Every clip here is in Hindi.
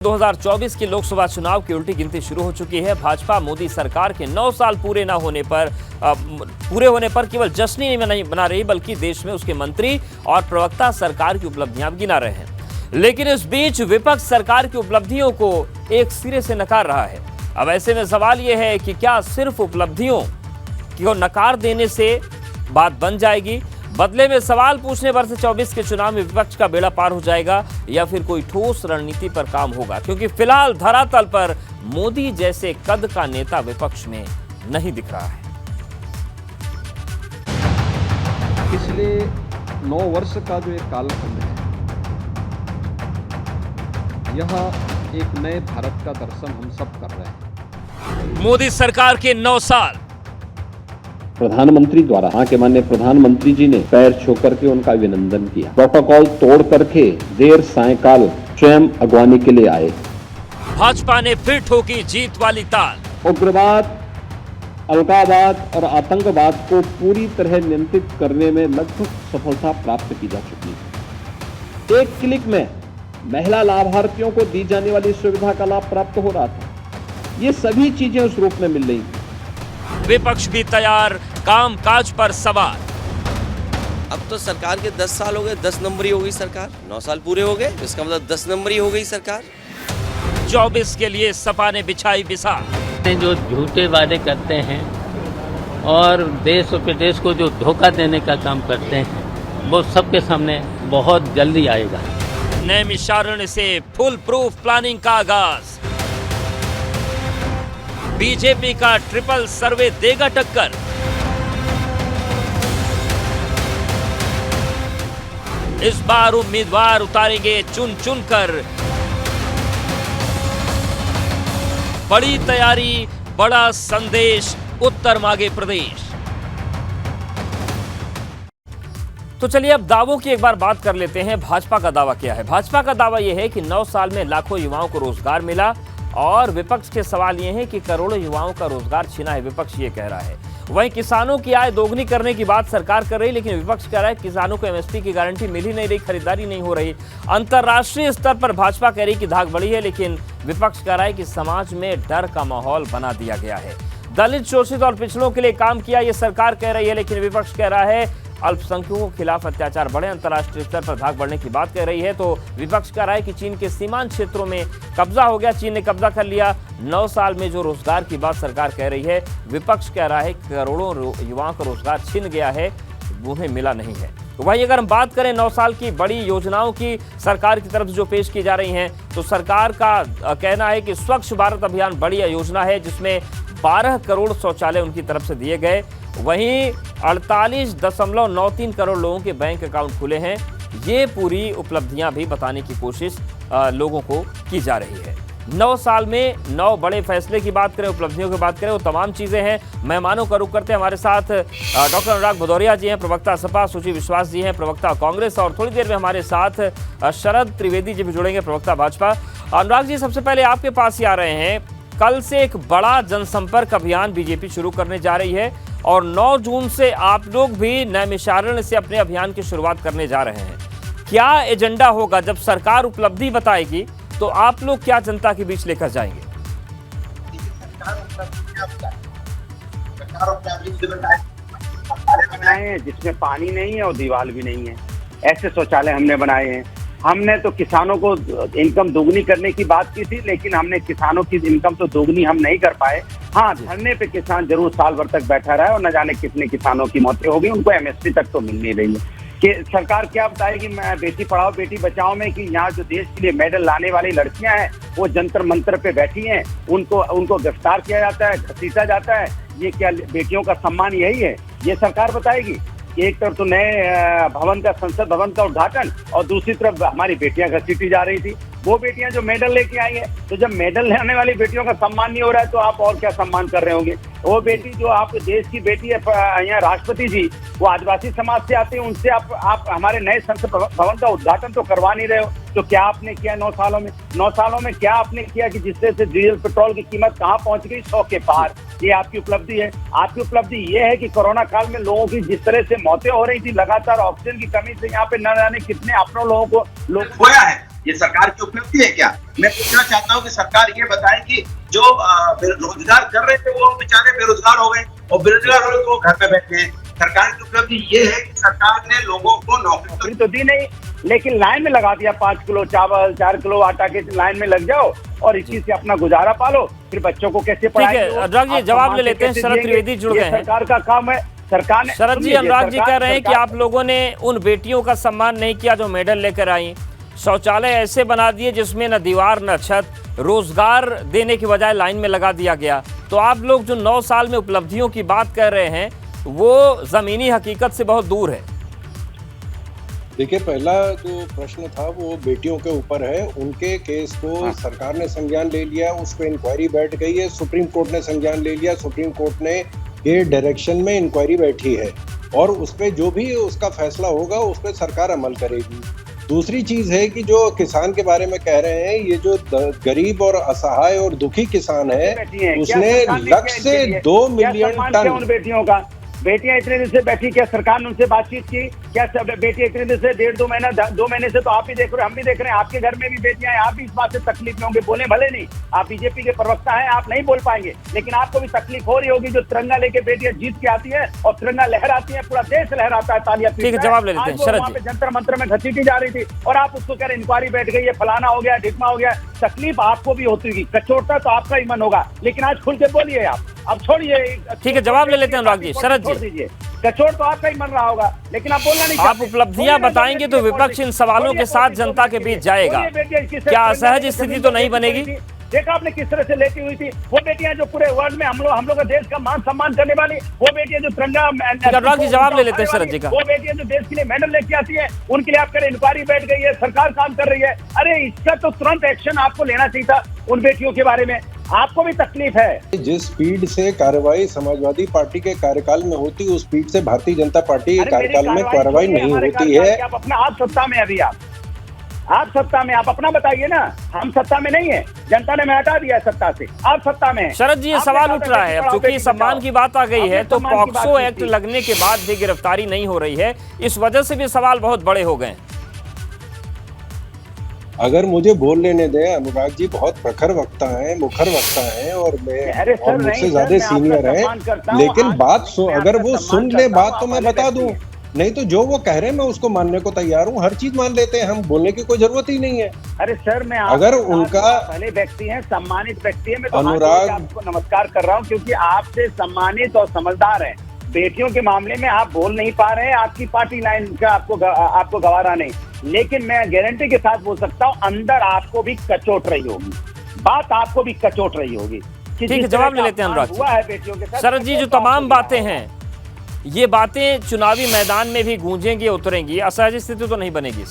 2024 के लोकसभा चुनाव की उल्टी गिनती शुरू हो चुकी है। भाजपा मोदी सरकार के 9 साल पूरे होने पर केवल जश्न ही नहीं बना रही, बल्कि देश में उसके मंत्री और प्रवक्ता सरकार की उपलब्धियां गिना रहे हैं। लेकिन इस बीच विपक्ष सरकार की उपलब्धियों को एक सिरे से नकार रहा है। अब ऐसे में सवाल यह है कि क्या सिर्फ उपलब्धियों को नकार देने से बात बन जाएगी? बदले में सवाल पूछने वर्ष 24 के चुनाव में विपक्ष का बेड़ा पार हो जाएगा या फिर कोई ठोस रणनीति पर काम होगा? क्योंकि फिलहाल धरातल पर मोदी जैसे कद का नेता विपक्ष में नहीं दिख रहा है। पिछले 9 वर्ष का जो एक कालखंड है, यह एक नए भारत का दर्शन हम सब कर रहे हैं। मोदी सरकार के 9 साल। प्रधानमंत्री द्वारा यहाँ के माननीय प्रधानमंत्री जी ने पैर छू करके उनका अभिनंदन किया। प्रोटोकॉल तोड़ करके देर सायंकाल स्वयं अगवानी के लिए आए। भाजपा ने फिर ठोकी जीत वाली ताल। उग्रवाद, अलगाववाद और आतंकवाद को पूरी तरह नियंत्रित करने में लगभग सफलता प्राप्त की जा चुकी है। एक क्लिक में महिला लाभार्थियों को दी जाने वाली सुविधा का लाभ प्राप्त हो रहा था। ये सभी चीजें उस रूप में मिल रही थी। विपक्ष भी तैयार, काम काज पर सवार। अब तो सरकार के 10 साल हो गए, 10 नंबरी हो गई सरकार। 9 साल पूरे हो गए, इसका मतलब 10 नंबरी हो गई सरकार। 24 के लिए सपा ने बिछाई बिसात। जो झूठे वादे करते हैं और देश और प्रदेश को जो धोखा देने का काम करते हैं, वो सबके सामने बहुत जल्दी आएगा। नैमिषारण्य से फुल प्रूफ प्लानिंग का आगाज। बीजेपी का ट्रिपल सर्वे देगा टक्कर। इस बार उम्मीदवार उतारेंगे चुन चुन कर। बड़ी तैयारी, बड़ा संदेश, उत्तर मांगे प्रदेश। तो चलिए अब दावों की एक बार बात कर लेते हैं। भाजपा का दावा क्या है? भाजपा का दावा यह है कि 9 साल में लाखों युवाओं को रोजगार मिला, और विपक्ष के सवाल ये है कि करोड़ों युवाओं का रोजगार छीना है, विपक्ष ये कह रहा है। वहीं किसानों की आय दोगुनी करने की बात सरकार कर रही, लेकिन विपक्ष कह रहा है किसानों को एमएसपी की गारंटी मिल ही नहीं रही, खरीदारी नहीं हो रही। अंतर्राष्ट्रीय स्तर पर भाजपा कह रही कि धाक बढ़ी है, लेकिन विपक्ष कह रहा है कि समाज में डर का माहौल बना दिया गया है। दलित, शोषित और पिछड़ों के लिए काम किया, ये सरकार कह रही है, लेकिन विपक्ष कह रहा है अल्पसंख्यकों के खिलाफ अत्याचार बढ़े। अंतर्राष्ट्रीय स्तर पर धाक बढ़ने की बात कह रही है। तो विपक्ष कह रहा है कि चीन के सीमांत क्षेत्रों में कब्जा हो गया, चीन ने कब्जा कर लिया। 9 साल में जो रोजगार की बात सरकार कह रही है, विपक्ष कह रहा है करोड़ों युवाओं का रोजगार छिन गया है, उन्हें मिला नहीं है। तो वहीं अगर हम बात करें 9 साल की बड़ी योजनाओं की सरकार की तरफ से जो पेश की जा रही हैं, तो सरकार का कहना है कि स्वच्छ भारत अभियान बड़ी योजना है, जिसमें 12 करोड़ शौचालय उनकी तरफ से दिए गए। वहीं 48.93 करोड़ लोगों के बैंक अकाउंट खुले हैं। ये पूरी उपलब्धियां भी बताने की कोशिश लोगों को की जा रही है। 9 साल में 9 बड़े फैसले की बात करें, उपलब्धियों की बात करें, वो तमाम चीजें हैं। मेहमानों का रुख करते हैं। हमारे साथ डॉक्टर अनुराग भदौरिया जी हैं, प्रवक्ता सपा, सुची विश्वास जी हैं, प्रवक्ता कांग्रेस, और थोड़ी देर में हमारे साथ शरद त्रिवेदी जी भी जुड़ेंगे, प्रवक्ता भाजपा। अनुराग जी, सबसे पहले आपके पास ही आ रहे हैं। कल से एक बड़ा जनसंपर्क अभियान बीजेपी शुरू करने जा रही है, और 9 जून से आप लोग भी नैमिषारण्य से अपने अभियान की शुरुआत करने जा रहे हैं। क्या एजेंडा होगा? जब सरकार उपलब्धि बताएगी तो आप लोग क्या जनता के बीच लेकर जाएंगे? बनाए हैं जिसमें पानी नहीं है और दीवार भी नहीं है, ऐसे शौचालय हमने बनाए हैं। हमने तो किसानों को इनकम दोगुनी करने की बात की थी, लेकिन हमने किसानों की इनकम तो दोगुनी हम नहीं कर पाए। हाँ, धरने पे किसान जरूर साल भर तक बैठा रहा है, और न जाने कितने किसानों की मौतें हो गई, उनको एमएसपी तक तो मिल नहीं रही है। कि सरकार क्या बताएगी बेटी पढ़ाओ बेटी बचाओ में, कि यहाँ जो देश के लिए मेडल लाने वाली लड़कियां हैं, वो जंतर मंतर पे बैठी हैं, उनको गिरफ्तार किया जाता है, घसीटा जाता है। ये क्या बेटियों का सम्मान यही है? ये सरकार बताएगी? एक तरफ तो नए भवन का, संसद भवन का उद्घाटन, और दूसरी तरफ हमारी बेटियां घसीटी जा रही थी। वो बेटियां जो मेडल लेके आई है, तो जब मेडल लेने वाली बेटियों का सम्मान नहीं हो रहा है, तो आप और क्या सम्मान कर रहे होंगे? वो बेटी जो आप देश की बेटी है, यहाँ राष्ट्रपति जी, वो आदिवासी समाज से आते हैं, उनसे आप हमारे नए संसद भवन का उद्घाटन तो करवा नहीं रहे हो। तो क्या आपने किया 9 सालों में? 9 सालों में क्या आपने किया कि जिससे से डीजल पेट्रोल की कीमत कहाँ पहुंच गई? 100 के पार। ये आपकी उपलब्धि है। आपकी उपलब्धि ये है कि कोरोना काल में लोगों की जिस तरह से मौतें हो रही थी लगातार ऑक्सीजन की कमी से, यहाँ पे न जाने कितने अपनों लोगों को होया है। ये सरकार की उपलब्धि है क्या? मैं पूछना चाहता हूँ कि सरकार ये बताए कि जो रोजगार कर रहे थे वो बेचारे बेरोजगार हो गए, और बेरोजगार हो गए तो वो घर पे बैठे हैं। सरकार की उपलब्धि ये है कि सरकार ने लोगों को नौकरी तो दी नहीं, लेकिन लाइन में लगा दिया। 5 किलो चावल, 4 किलो आटा के लाइन में लग जाओ और इसी से अपना गुजारा पालो। फिर बच्चों को कैसे पढ़ाएंगे? ठीक है, अनुराग जी जवाब ले लेते हैं। शरद त्रिवेदी जुड़ गए हैं। सरकार का काम है। सरकार ने, शरद जी, अनुराग जी कह रहे हैं कि आप लोगों ने उन बेटियों का सम्मान नहीं किया जो मेडल लेकर आई। शौचालय ऐसे बना दिए जिसमें न दीवार न छत, रोजगार देने के बजाय लाइन में लगा दिया गया। तो आप लोग जो 9 साल में उपलब्धियों की बात कर रहे हैं वो जमीनी हकीकत से बहुत दूर है। देखिए, पहला जो प्रश्न था वो बेटियों के ऊपर है। उनके केस को सरकार ने संज्ञान ले लिया, उस पर इंक्वायरी बैठ गई है, सुप्रीम कोर्ट ने संज्ञान ले लिया, सुप्रीम कोर्ट ने ये डायरेक्शन में इंक्वायरी बैठी है और उस पर जो भी उसका फैसला होगा उस पर सरकार अमल करेगी। दूसरी चीज है कि जो किसान के बारे में कह रहे हैं, ये जो गरीब और असहाय और दुखी किसान है उसने लक्ष्य से 2 मिलियन टन बेटियों का, बेटियां इतने दिन से बैठी, क्या सरकार ने उनसे बातचीत की? क्या सब बेटियां इतने दिन से 1.5-2 महीने से तो आप भी देख रहे हो, हम भी देख रहे हैं, आपके घर में भी बेटियां हैं, आप भी इस बात से तकलीफ में होंगे। बोले भले नहीं, आप बीजेपी के प्रवक्ता हैं, आप नहीं बोल पाएंगे, लेकिन आपको भी तकलीफ हो रही होगी। जो तिरंगा लेके बेटियां जीत के आती है और तिरंगा लहराती है, पूरा देश लहराता है, तालियां। ठीक है, जवाब ले लेते हैं शरद जी। जंतर मंत्र में घसीटी जा रही थी और आप उसको कह रहे इंक्वायरी बैठ गई है, फलाना हो गया, ढिकमा हो गया। तकलीफ आपको भी होती होगी, कचोटता तो आपका ही मन होगा, लेकिन आज खुल के बोलिए आप। अब छोड़िए। ठीक है, जवाब ले लेते हैं अनुराग जी। शरद जी, कचोट तो आपका ही मन रहा होगा, लेकिन आप बोलना नहीं। आप उपलब्धियां बताएंगे तो विपक्ष इन सवालों के साथ जनता के बीच जाएगा। क्या असहज स्थिति तो नहीं बनेगी? देखा आपने किस तरह से लेती हुई थी वो बेटियां जो पूरे वर्ल्ड में हम लोग का देश का मान सम्मान करने वाली, वो बेटियां जो तिरंगा। अनुराग जी जवाब ले लेते हैं शरद जी का। वो बेटियां जो देश के लिए मेडल लेके आती है, उनके लिए आप करें इंक्वायरी बैठ गई है, सरकार काम कर रही है। अरे इसका तो तुरंत एक्शन आपको लेना चाहिए था उन बेटियों के बारे में। आपको भी तकलीफ है। जिस स्पीड से कार्रवाई समाजवादी पार्टी के कार्यकाल में होती है उस स्पीड से भारतीय जनता पार्टी के कार्यकाल में कार्रवाई नहीं होती है। आप अपना, आप सत्ता में, अभी आप सत्ता में, आप अपना बताइए ना। हम सत्ता में नहीं है, जनता ने हमें हटा दिया है सत्ता से, आप सत्ता में है। शरद जी, ये सवाल उठ रहा है अब चूंकि सम्मान की बात आ गई है तो पॉक्सो एक्ट लगने के बाद भी गिरफ्तारी नहीं हो रही है, इस वजह से भी सवाल बहुत बड़े हो गए। अगर मुझे बोल लेने दें, अनुराग जी बहुत प्रखर वक्ता हैं, मुखर वक्ता हैं और मैं और मुझसे ज्यादा सीनियर हैं, लेकिन बात अगर वो सुन ले बात तो मैं बता दूं, नहीं तो जो वो कह रहे हैं मैं उसको मानने को तैयार हूँ। हर चीज मान लेते हैं हम, बोलने की कोई जरूरत ही नहीं है। अरे सर, मैं अगर उनका पहले व्यक्ति है, सम्मानित व्यक्ति है, मैं तो अनुराग आपको नमस्कार कर रहा हूँ क्योंकि आपसे सम्मानित और समझदार है। बेटियों के मामले में आप बोल नहीं पा रहे हैं, आपकी पार्टी लाइन का आपको गवारा नहीं, लेकिन मैं गारंटी के साथ बोल सकता हूँ अंदर आपको भी कचोट रही होगी, बात आपको भी कचोट रही होगी। ठीक है, जवाब ले लेते हैं अनुराग हुआ है बेटियों के साथ। शरद जी, जो तमाम बातें हैं ये बातें चुनावी मैदान में भी गूंजेंगी, उतरेंगी, असहज स्थिति तो नहीं बनेगी।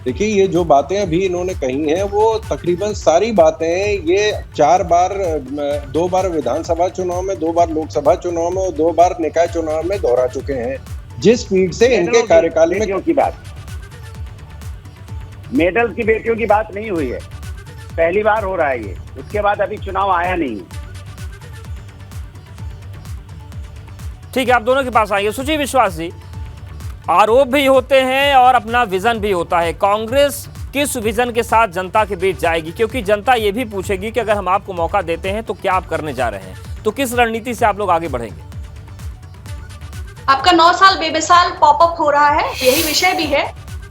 देखिए, ये जो बातें अभी इन्होंने कही हैं वो तकरीबन सारी बातें ये 4 बार, 2 बार विधानसभा चुनाव में, 2 बार लोकसभा चुनाव में और 2 बार निकाय चुनाव में दोहरा चुके हैं। जिस स्पीड से इनके कार्यकाल में की बात, मेडल की बेटियों की बात नहीं हुई है, पहली बार हो रहा है ये, उसके बाद अभी चुनाव आया नहीं। ठीक है, आप दोनों के पास आइए। सुची विश्वास जी, आरोप भी होते हैं और अपना विजन भी होता है। कांग्रेस किस विजन के साथ जनता के बीच जाएगी? क्योंकि जनता ये भी पूछेगी कि अगर हम आपको मौका देते हैं तो क्या आप करने जा रहे हैं, तो किस रणनीति से आप लोग आगे बढ़ेंगे? आपका 9 साल बेमिसाल पॉपअप हो रहा है, यही विषय भी है।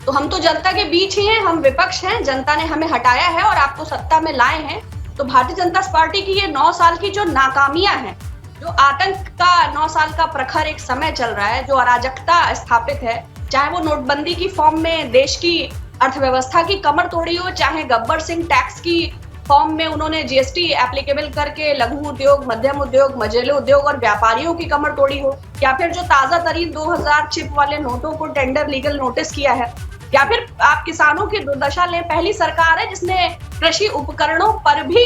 तो हम तो जनता के बीच ही हैं, हम विपक्ष हैं, जनता ने हमें हटाया है और आपको सत्ता में लाए हैं। तो भारतीय जनता पार्टी की ये 9 साल की जो नाकामियां हैं, जो आतंक का 9 साल का प्रखर एक समय चल रहा है, जो अराजकता स्थापित है, चाहे वो नोटबंदी की फॉर्म में देश की अर्थव्यवस्था की कमर तोड़ी हो, चाहे गब्बर सिंह टैक्स की फॉर्म में उन्होंने जीएसटी एप्लीकेबल करके लघु उद्योग, मध्यम उद्योग, मझोले उद्योग और व्यापारियों की कमर तोड़ी हो, या फिर जो ताजा तरीन 2000 चिप वाले नोटों को टेंडर लीगल नोटिस किया है, या फिर आप किसानों की दुर्दशा लें। पहली सरकार है जिसने कृषि उपकरणों पर भी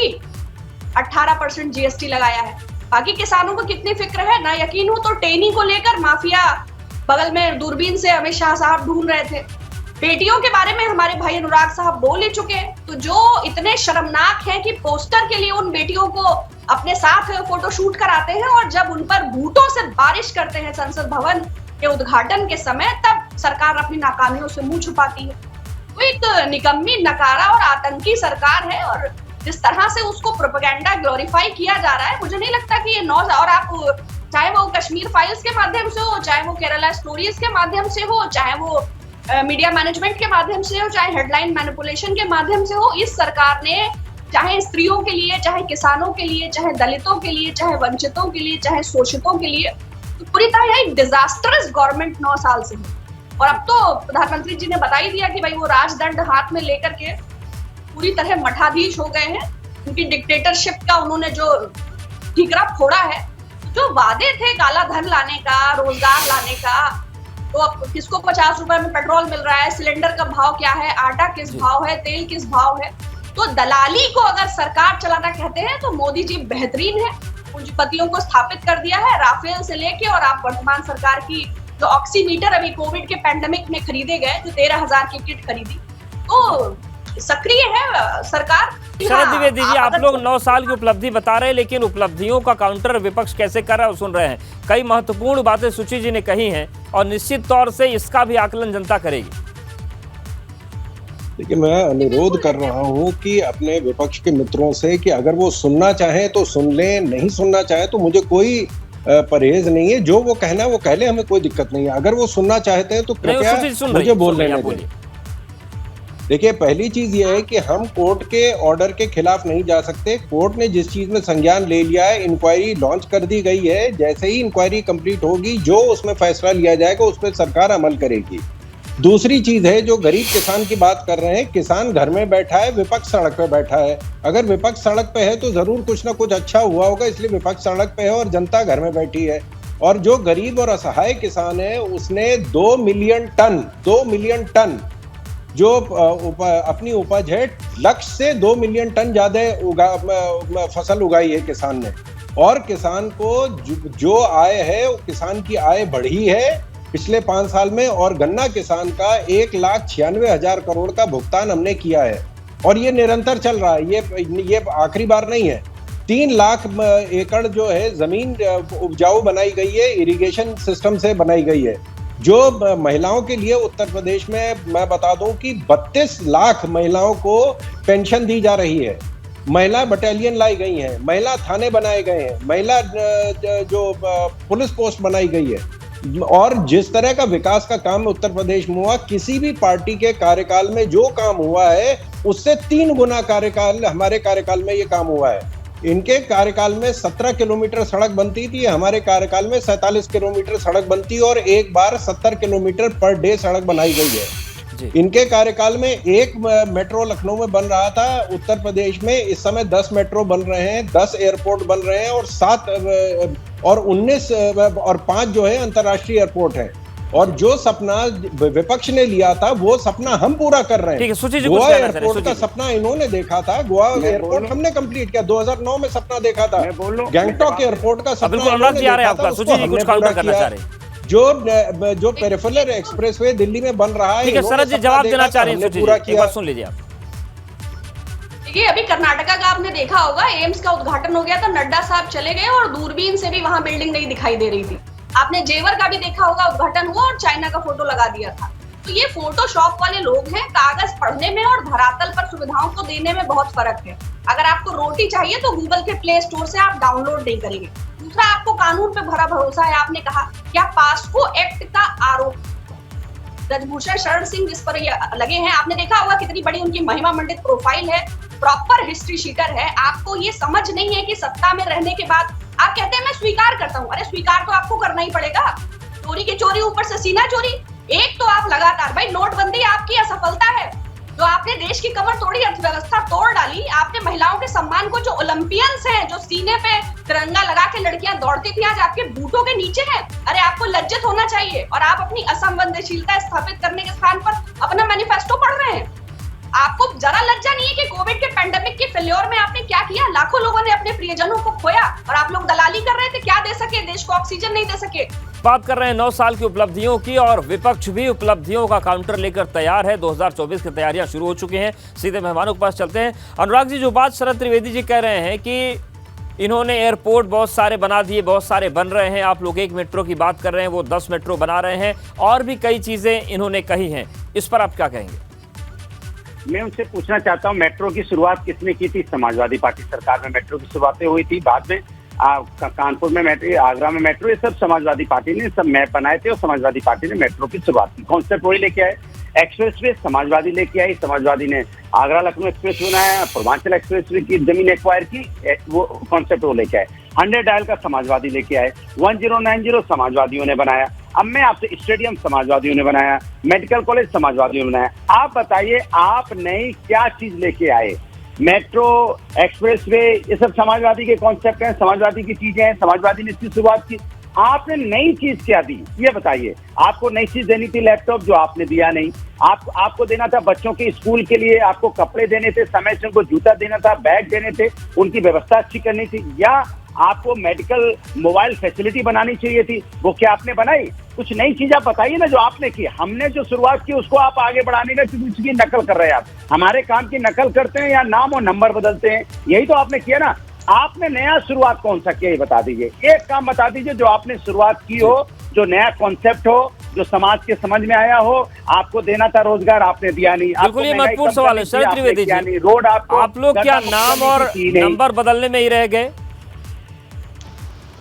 18% जीएसटी लगाया है। बाकी किसानों को कितनी फिक्र है, ना यकीन हो तो टेनी को लेकर माफिया बगल में दूरबीन से अमित शाह साहब ढूंढ रहे थे। बेटियों के बारे में हमारे भाई अनुराग साहब बोल ही चुके। तो जो इतने शर्मनाक हैं कि पोस्टर के लिए उन बेटियों को अपने साथ फोटोशूट कराते हैं और जब उन पर बूटों से बारिश करते हैं संसद भवन के उद्घाटन के समय, तब सरकार अपनी नाकामियों से मुंह छुपाती है। वो एक निकम्मी, नकारा और आतंकी सरकार है। और जिस तरह से उसको प्रोपेगेंडा ग्लोरीफाई किया जा रहा है, मुझे नहीं लगता कि ये 9 और आप चाहे वो कश्मीर फाइल्स के माध्यम से हो, चाहे वो केरला स्टोरीज के माध्यम से हो, चाहे वो मीडिया मैनेजमेंट के माध्यम से हो, चाहे हेडलाइन मैनिपुलेशन के माध्यम से हो, इस सरकार ने चाहे स्त्रियों के लिए, चाहे किसानों के लिए, चाहे दलितों के लिए, चाहे वंचितों के लिए, चाहे शोषितों के लिए, तो पूरी तरह एक डिजास्टरस गवर्नमेंट 9 साल से है। और अब तो प्रधानमंत्री जी ने बता ही दिया कि भाई वो राजदंड हाथ में लेकर के पूरी तरह मठाधीश हो गए हैं। उनकी डिक्टेटरशिप का उन्होंने जो ठीकरा फोड़ा है, जो वादे थे काला धन लाने का, रोजगार लाने का, तो अब किसको 50 रुपए में पेट्रोल मिल रहा है, सिलेंडर का भाव क्या है, आटा किस भाव है, तेल किस भाव है। तो दलाली को अगर सरकार चलाना कहते हैं तो मोदी जी बेहतरीन है। पूंजीपतियों को स्थापित कर दिया है, राफेल से लेके और आप वर्तमान सरकार की जो ऑक्सीमीटर अभी कोविड के पैंडेमिक में खरीदे गए, जो 13,000 की किट खरीदी, तो सक्रिय है सरकार। शरद द्विवेदी जी, आप लोग 9 साल की उपलब्धि बता रहे हैं, लेकिन उपलब्धियों का काउंटर विपक्ष कैसे कर रहा है सुन रहे हैं। कई महत्वपूर्ण बातें सुची जी ने कही हैं और निश्चित तौर से इसका भी आकलन जनता करेगी। देखिए, मैं अनुरोध कर रहा हूं कि अपने विपक्ष के मित्रों से कि अगर वो सुनना चाहें तो सुन लें, नहीं सुनना चाहें तो मुझे कोई परहेज नहीं है। जो वो कहना है वो कह ले, हमें कोई दिक्कत नहीं है। अगर वो सुनना चाहते हैं तो कृपया मुझे बोल लेने दें। देखिए, पहली चीज ये है कि हम कोर्ट के ऑर्डर के खिलाफ नहीं जा सकते। कोर्ट ने जिस चीज में संज्ञान ले लिया है, इंक्वायरी लॉन्च कर दी गई है। जैसे ही इंक्वायरी कंप्लीट होगी, जो उसमें फैसला लिया जाएगा उस पर सरकार अमल करेगी। दूसरी चीज है, जो गरीब किसान की बात कर रहे हैं, किसान घर में बैठा है, विपक्ष सड़क पे बैठा है। अगर विपक्ष सड़क पे है तो जरूर कुछ ना कुछ अच्छा हुआ होगा, इसलिए विपक्ष सड़क पे है और जनता घर में बैठी है। और जो गरीब और असहाय किसान है, उसने 2 मिलियन टन जो अपनी उपज है, लक्ष्य से 2 मिलियन टन ज्यादा फसल उगाई है किसान ने। और किसान को जो आय है, किसान की आय बढ़ी है पिछले 5 साल में। और गन्ना किसान का 1,96,000 करोड़ का भुगतान हमने किया है और ये निरंतर चल रहा है। ये आखिरी बार नहीं है। 3 लाख एकड़ जो है जमीन उपजाऊ बनाई गई है, इरिगेशन सिस्टम से बनाई गई है। जो महिलाओं के लिए उत्तर प्रदेश में मैं बता दूं कि 32 लाख महिलाओं को पेंशन दी जा रही है। महिला बटालियन लाई गई हैं, महिला थाने बनाए गए हैं, महिला जो पुलिस पोस्ट बनाई गई है। और जिस तरह का विकास का काम उत्तर प्रदेश में हुआ, किसी भी पार्टी के कार्यकाल में जो काम हुआ है उससे 3 गुना कार्यकाल हमारे कार्यकाल में ये काम हुआ है। इनके कार्यकाल में 17 किलोमीटर सड़क बनती थी, हमारे कार्यकाल में 47 किलोमीटर सड़क बनती और एक बार 70 किलोमीटर पर डे सड़क बनाई गई है। इनके कार्यकाल में 1 मेट्रो लखनऊ में बन रहा था। उत्तर प्रदेश में इस समय 10 मेट्रो बन रहे हैं, 10 एयरपोर्ट बन रहे हैं और 7 और 19 और 5 जो है अंतर्राष्ट्रीय एयरपोर्ट है। और जो सपना विपक्ष ने लिया था, वो सपना हम पूरा कर रहे हैं। गोवा एयरपोर्ट का सपना इन्होंने देखा था, गोवा एयरपोर्ट हमने कंप्लीट किया। 2009 में सपना देखा था। गैंगटॉक एयरपोर्ट का सपना जो पेरिफेरल एक्सप्रेसवे दिल्ली में बन रहा है। शरद जी जवाब देना चाह रहे हैं, पूरा किया, सुन लीजिए आप। देखिए, अभी कर्नाटका का आपने देखा होगा, एम्स का उद्घाटन हो गया था, नड्डा साहब चले गए और दूरबीन से भी वहां बिल्डिंग नहीं दिखाई दे रही थी। आपने जेवर का भी देखा होगा, उद्घाटन हुआ और चाइना का फोटो लगा दिया था। तो ये फोटोशॉप वाले लोग हैं। कागज पढ़ने में और धरातल पर सुविधाओं को देने में बहुत फर्क है। अगर आपको रोटी चाहिए तो गूगल के प्ले स्टोर से आप डाउनलोड नहीं करेंगे। दूसरा, आपको कानून पे भरा भरोसा है। आपने कहा क्या पास्को एक्ट का आरोप ब्रजभूषण शरण सिंह जिस पर लगे हैं, आपने देखा होगा कितनी बड़ी उनकी महिमा मंडित प्रोफाइल है, प्रॉपर हिस्ट्री शीटर है। आपको ये समझ नहीं है कि सत्ता में रहने के बाद आप कहते हैं मैं स्वीकार करता हूँ। अरे स्वीकार तो आपको करना ही पड़ेगा। चोरी की चोरी, ऊपर से सीना चोरी। एक तो आप लगातार, भाई नोटबंदी आपकी असफलता है, जो आपने देश की कमर तोड़ी, अर्थव्यवस्था तोड़ डाली। आपने महिलाओं के सम्मान को, जो ओलंपियंस हैं, जो सीने पे तिरंगा लगा के लड़कियां दौड़ती थी, आज आपके बूटों के नीचे हैं। अरे आपको लज्जित होना चाहिए। और आप अपनी असंवेदनशीलता स्थापित करने के स्थान पर अपना मैनिफेस्टो पढ़ रहे हैं। आपको जरा लज्जा नहीं है कि कोविड के पैंडेमिक के फेल्योर में आपने क्या किया? लाखों लोगों ने अपने प्रियजनों को खोया और आप लोग दलाली कर रहे थे। क्या दे सके? देश को ऑक्सीजन नहीं दे सके। बात कर रहे हैं 9 साल की उपलब्धियों की और विपक्ष भी उपलब्धियों का काउंटर लेकर तैयार है। 2024 की तैयारियां शुरू हो चुकी हैं। सीधे मेहमानों के पास चलते हैं। अनुराग जी, जो बात शरद त्रिवेदी जी कह रहे हैं कि इन्होंने एयरपोर्ट बहुत सारे बना दिए, बहुत सारे बन रहे हैं। आप लोग 1 मेट्रो की बात कर रहे हैं, वो 10 मेट्रो बना रहे हैं और भी कई चीजें इन्होंने कही हैं। इस पर आप क्या कहेंगे? मैं उनसे पूछना चाहता हूँ, मेट्रो की शुरुआत किसने की थी? समाजवादी पार्टी सरकार में मेट्रो की शुरुआतें हुई थी। बाद में कानपुर में मेट्रो, आगरा में मेट्रो, ये सब समाजवादी पार्टी ने सब मैप बनाए थे और समाजवादी पार्टी ने मेट्रो की शुरुआत की। कॉन्सेप्ट वही लेके आए। एक्सप्रेसवे समाजवादी लेके आई, समाजवादी ने आगरा लखनऊ एक्सप्रेस बनाया, पूर्वांचल एक्सप्रेसवे की जमीन एक्वायर की, वो कॉन्सेप्ट वो लेके आए। 100 डायल का समाजवादी लेके आए, 1090 समाजवादियों ने बनाया। अब मैं आपसे, स्टेडियम समाजवादियों ने बनाया, मेडिकल कॉलेज समाजवादियों ने बनाया। आप बताइए, आप नई क्या चीज लेके आए? मेट्रो, एक्सप्रेसवे, ये सब समाजवादी के कॉन्सेप्ट हैं, समाजवादी की चीजें हैं, समाजवादी ने इसकी शुरुआत की। आपने नई चीज क्या दी, ये बताइए। आपको नई चीज देनी थी लैपटॉप, जो आपने दिया नहीं। आपको देना था बच्चों के स्कूल के लिए, आपको कपड़े देने थे, समय से उनको जूता देना था, बैग देने थे, उनकी व्यवस्था अच्छी करनी थी। या आपको मेडिकल मोबाइल फैसिलिटी बनानी चाहिए थी, वो क्या आपने बनाई? कुछ नई चीज आप बताइए ना जो आपने की। हमने जो शुरुआत की उसको आप आगे बढ़ाने का, क्योंकि उसकी नकल कर रहे हैं आप। हमारे काम की नकल करते हैं या नाम और नंबर बदलते हैं, यही तो आपने किया ना। आपने नया शुरुआत कौन सा किया, ये बता दीजिए। एक काम बता दीजिए जो आपने शुरुआत की हो, जो नया कॉन्सेप्ट हो, जो समाज के समझ में आया हो। आपको देना था रोजगार, आपने दिया नहीं। बिल्कुल, ये महत्वपूर्ण सवाल है। शरद त्रिवेदी जी, रोड आपको, आप लोग क्या नाम और नंबर बदलने में ही रह गए?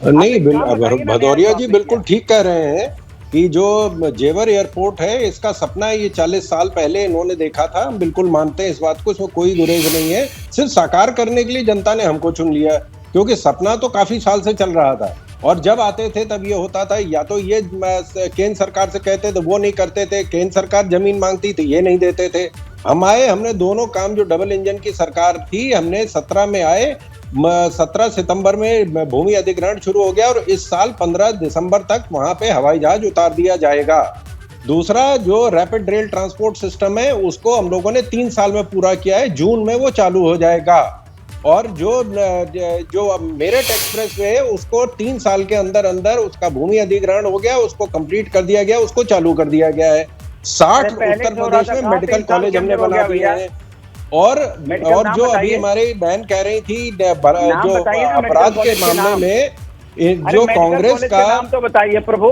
नहीं, भदौरिया जी बिल्कुल ठीक कह रहे हैं कि जो जेवर एयरपोर्ट है, इसका सपना ये 40 साल पहले इन्होंने देखा था। हम बिल्कुल मानते हैं इस बात को, इसमें कोई गुरेज नहीं है। सिर्फ साकार करने के लिए जनता ने हमको चुन लिया, क्योंकि सपना तो काफी साल से चल रहा था। और जब आते थे तब ये होता था, या तो ये केंद्र सरकार से कहते थे, वो नहीं करते थे। केंद्र सरकार जमीन मांगती थी, ये नहीं देते थे। हम आए, हमने दोनों काम, जो डबल इंजन की सरकार थी, हमने 17 में आए। 17 सितंबर में भूमि अधिग्रहण शुरू हो गया और इस साल 15 दिसंबर तक वहां पे हवाई जहाज उतार दिया जाएगा। दूसरा, जो रैपिड रेल ट्रांसपोर्ट सिस्टम है, उसको हम लोगों ने 3 साल में पूरा किया है। जून में वो चालू हो जाएगा। और जो मेरठ एक्सप्रेस वे है, उसको 3 साल के अंदर अंदर उसका भूमि अधिग्रहण हो गया, उसको कंप्लीट कर दिया गया, उसको चालू कर दिया गया है। 60 उत्तर प्रदेश में मेडिकल कॉलेज हमने बना दिए हैं। और जो अभी हमारी बहन कह रही थी, जो अपराध के मामले में जो कांग्रेस का नाम तो बताइए प्रभु।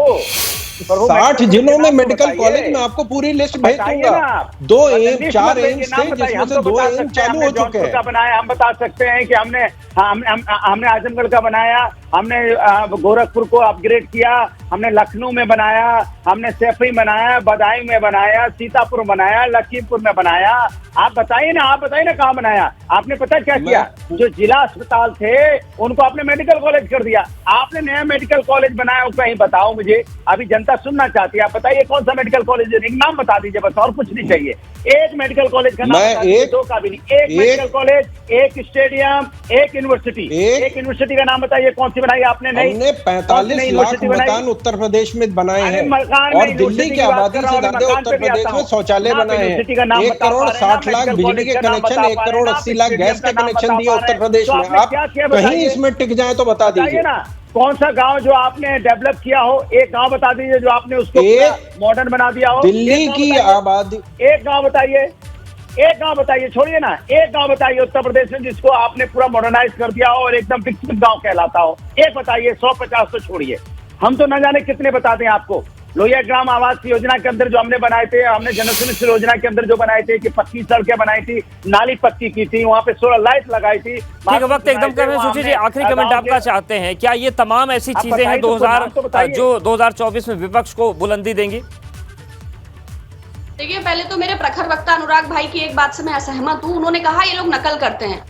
60 जिलों में मेडिकल कॉलेज में आपको पूरी लिस्ट भेज दूंगा। 2 एम 4 एम्स थे, जिसमें से 2 एम चालू हो चुके हैं। बनाया, हम बता सकते हैं कि हमने आजमगढ़ का बनाया, हमने गोरखपुर को अपग्रेड किया, हमने लखनऊ में बनाया, हमने सैफई बनाया, बदायूं में बनाया, सीतापुर बनाया, लखीमपुर में बनाया। आप बताइए ना कहाँ बनाया आपने? पता क्या किया? जो जिला अस्पताल थे उनको आपने मेडिकल कॉलेज कर दिया। आपने नया मेडिकल कॉलेज बनाया, कहीं बताओ मुझे। अभी जनता सुनना चाहती है, आप बताइए कौन सा मेडिकल कॉलेज है? एक नाम बता दीजिए बस, और कुछ नहीं चाहिए। एक मेडिकल कॉलेज का नाम, 2 का भी नहीं। एक मेडिकल कॉलेज, एक स्टेडियम, एक यूनिवर्सिटी। एक यूनिवर्सिटी का नाम बताइए कौन सी बनाई आपने? नहीं, हमने 45 लाख मकान उत्तर प्रदेश में बनाए हैं। और दिल्ली की आबादी से ज्यादा उत्तर प्रदेश में शौचालय बनाए हैं। 1 करोड़ 60 लाख बिजली के कनेक्शन, 1 करोड़ 80 लाख गैस के कनेक्शन दिए उत्तर प्रदेश में। आप कहीं इसमें टिक जाए तो बता दीजिए ना। कौन सा गांव जो आपने डेवलप किया हो? एक गांव बता दीजिए जो आपने उसको मॉडर्न बना दिया हो। दिल्ली की आबादी, एक गांव बताइए, एक गांव बताइए, छोड़िए ना, एक गांव बताइए उत्तर प्रदेश में जिसको आपने पूरा मॉडर्नाइज कर दिया हो और एकदम विकसित गांव कहलाता हो। एक बताइए, 150 तो छोड़िए, हम तो न जाने कितने बता दें आपको। लोहिया ग्राम आवास योजना के अंदर जो हमने बनाए थे, हमने जन सुनिश्चित योजना के अंदर जो बनाए थे कि पक्की सड़कें बनाई थी, नाली पक्की की थी, वहां पे सोलर लाइट लगाई थी। वक्त एकदम कम है। सुशील जी, आखिरी कमेंट आपका चाहते हैं, क्या ये तमाम ऐसी चीजें हैं जो 2024 में विपक्ष को बुलंदी देंगी? देखिए, पहले तो मेरे प्रखर वक्ता अनुराग भाई की एक बात से मैं असहमत हूँ। उन्होंने कहा ये लोग नकल करते हैं।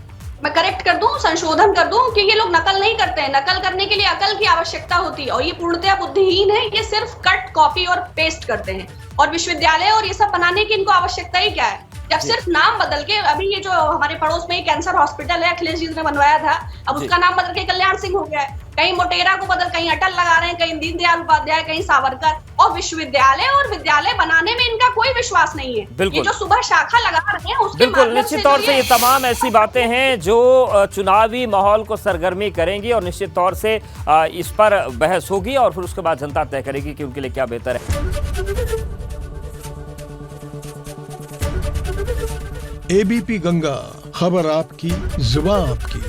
मैं करेक्ट कर दूं, संशोधन कर दूं कि ये लोग नकल नहीं करते हैं। नकल करने के लिए अकल की आवश्यकता होती है और ये पूर्णतया बुद्धिहीन है। ये सिर्फ कट, कॉपी और पेस्ट करते हैं। और विश्वविद्यालय और ये सब बनाने की इनको आवश्यकता ही क्या है? जब सिर्फ नाम बदल के, अभी ये जो हमारे पड़ोस में कैंसर हॉस्पिटल है, अखिलेश जी ने बनवाया था, अब उसका नाम बदल के कल्याण सिंह हो गया है। कहीं मोटेरा को बदल, कहीं अटल लगा रहे हैं, कहीं दीनदयाल उपाध्याय, कहीं सावरकर। और विश्वविद्यालय और विद्यालय बनाने में इनका कोई विश्वास नहीं है। ये जो सुबह शाखा लगा रहे हैं उसके बिल्कुल निश्चित तौर से ये तमाम ऐसी बातें हैं जो चुनावी माहौल को सरगर्मी करेंगी और निश्चित तौर से इस पर बहस होगी और फिर उसके बाद जनता तय करेगी कि उनके लिए क्या बेहतर है। एबीपी गंगा, खबर आपकी, जुबान आपकी।